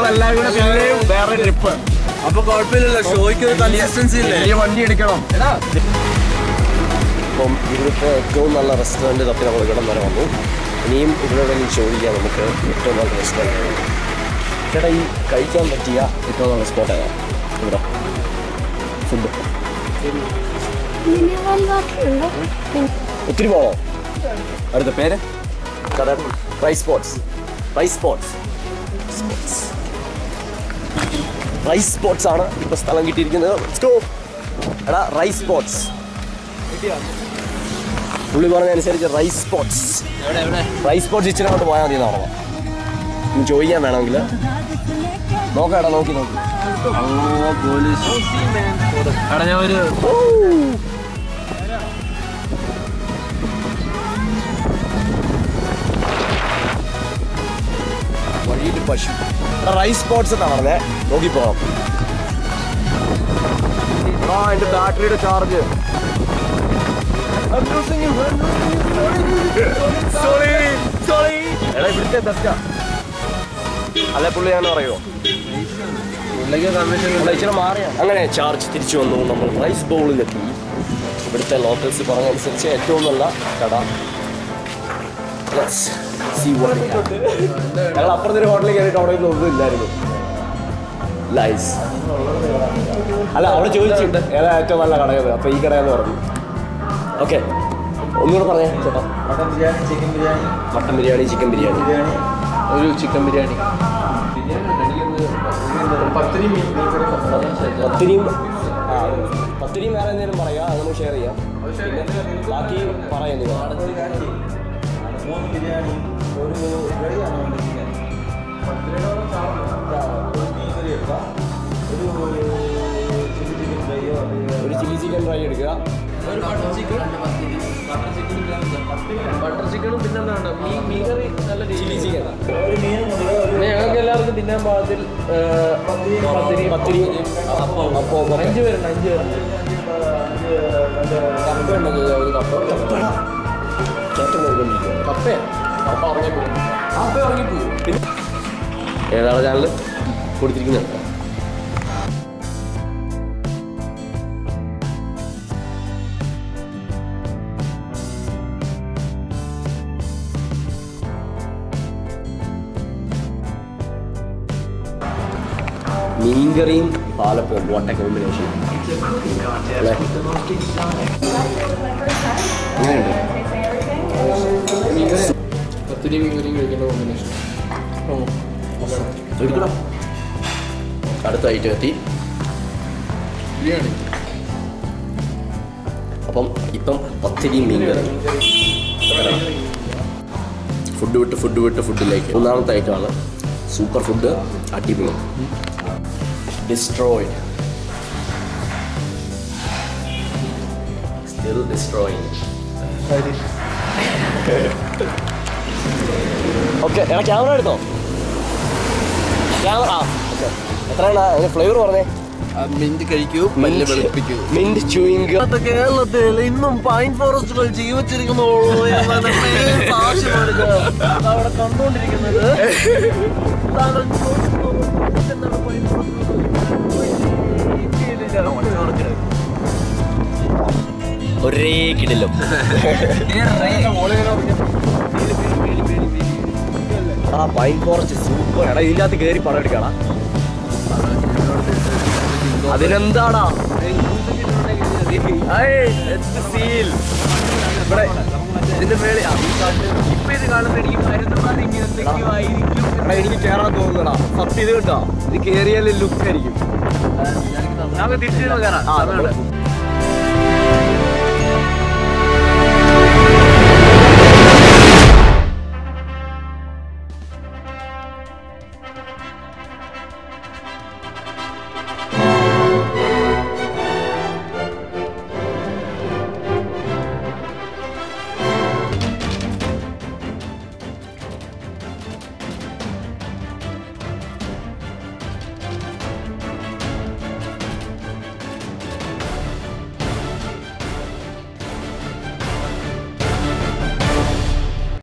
നമ്മളെല്ലാവരും കൂടെ പിന്നെയും വേറെ ട്രിപ്പ്. അപ്പൊ കുഴപ്പമില്ലല്ലോ, ഷോയ്ക്ക് കൺസിസ്റ്റൻസി ഇല്ലേ? ഈ വണ്ടി എടുക്കണം. അപ്പം ഇവിടുത്തെ ഏറ്റവും നല്ല റെസ്റ്റോറൻറ്റ് തപ്പി നമ്മൾ ഇവിടം വരെ വന്നു. ഇനിയും ഇവിടെ ചോദിക്കാം നമുക്ക് ഏറ്റവും നല്ല റെസ്റ്റോറൻറ്റ്. ചേട്ടാ, ഈ കഴിക്കാൻ പറ്റിയ ഏറ്റവും നല്ല സ്പോട്ട് ഏതാ ഇവിടെ? ഫുഡ് ഒത്തിരി പോണോ? അടുത്ത പേര് കട റൈസ് സ്പോട്ട്സ്. റൈസ് സ്പോട്ട്സ് ആണ് ഇപ്പോൾ സ്ഥലം കിട്ടിയിരിക്കുന്നത്. എടാ, റൈസ് സ്പോട്ട്സ് പുള്ളി പറഞ്ഞതനുസരിച്ച് റൈസ് സ്പോട്ട്സ് ഇച്ചിരി അങ്ങോട്ട് പോയാൽ മതി എന്ന് പറഞ്ഞു. ഇനി ചോദിക്കാൻ വേണമെങ്കിൽ നോക്കാം. നോക്കി ഞാൻ ഒരു വഴിയിൽ പശു. റൈസ് സ്പോട്ട്സ് എന്നാണ് പറഞ്ഞത്. നോക്കി പോകാം. എൻ്റെ ബാറ്ററിയുടെ ചാർജ്. എടാ, ഇവിടുത്തെ ബെസ്റ്റാ അല്ലെ പുള്ളി? ഞാൻ പറയുമോ? ഇച്ചിരി മാറിയാണ്. അങ്ങനെ ചാർജ് തിരിച്ചു വന്നു. നമ്മൾ റൈസ് ബൗളിലെത്തി. ഇവിടുത്തെ ലോക്കൽസ് പറഞ്ഞതനുസരിച്ച് ഏറ്റവും നല്ല കട. ഞങ്ങൾ അപ്പുറത്തൊരു ഹോട്ടലിൽ കയറിയിട്ട് അവിടെ ഒന്നും ഇല്ലായിരുന്നു. ലൈസ് അല്ല, അവിടെ ചോദിച്ചിട്ടുണ്ട് ഏതാ ഏറ്റവും നല്ല കടയത്. അപ്പോൾ ഈ കടയെന്ന് പറഞ്ഞു. ഓക്കെ, ഒന്നുകൂടെ പറഞ്ഞേ ചേട്ടാ. Mutton biryani, chicken biryani, mutton biryani, chicken biryani, ഒരു ചിക്കൻ ബിരിയാണി, പത്തിരി, പത്തിരിയും വേറെ എന്തെങ്കിലും പറയാം. അത് നമുക്ക് ഷെയർ ചെയ്യാം. ബാക്കി പറയാം. 3 ബിരിയാണി, ഒരു ചില്ലി ചിക്കൻ ഫ്രൈ എടുക്കുക. ബട്ടർ ചിക്കനും പിന്നെ മീൻ കറി, നല്ല ചില്ലി ചിക്കൻ. ഞങ്ങൾക്ക് എല്ലാവർക്കും തിന്നാൻ പാകത്തിൽ പത്തിരി, അപ്പം 5 പേരുണ്ട്. 5 പേരുണ്ട്. ഏതാണ് ചാനൽ കൊടുത്തിരിക്കുന്നത്? മീൻകറിയും പാലപ്പവും. വാട്ട് എ കോമ്പിനേഷൻ അല്ലേ? എങ്ങനെയുണ്ട്? പത്തിരി മീൻ കറിയും കഴിക്കേണ്ട കോമ്പിനേഷൻ. അടുത്ത ഐറ്റം എത്തി, ബിരിയാണി. അപ്പം ഇപ്പം പത്തിരി മീൻ കറി. ഫുഡ് വിട്ട് ഫുഡിലേക്ക്. മൂന്നാമത്തെ ഐറ്റമാണ് സൂപ്പർ ഫുഡ്. അടിപൊളി. ഡിസ്ട്രോയിഡ്. Still destroying. ഓക്കെ, എടാ ക്യാമറ എടുത്തോ? Camera okay. എത്രയാണ് അതിന് ഫ്ലേവർ പറഞ്ഞേ? മിന്റ് കഴിക്കൂ, വെളുപ്പിക്കൂ. Mint chewing. കേരളത്തിൽ ഇന്നും പൈൻ ഫോറസ്റ്റുകൾ ജീവിച്ചിരിക്കുന്നു. അവിടെ കണ്ടുകൊണ്ടിരിക്കുന്നത് ഒരേ കിടിലും. ആ പൈൻ ഫോറസ്റ്റ് സൂപ്പർ. എടാ, ഇതിനകത്ത് കയറി പടം എടുക്കണം. അതിനെന്താടാ ഇവിടെ ഇതിന്റെ മേളിൽ ഇപ്പൊ ഇത് കാണുന്ന എനിക്ക് എനിക്ക് കയറാൻ തോന്നുന്നടാ. സത്യം ഇത് കേട്ടോ, ഇത് കയറിയാലും ലുക്ക് ആയിരിക്കും. തിരിച്ചു കയറാം.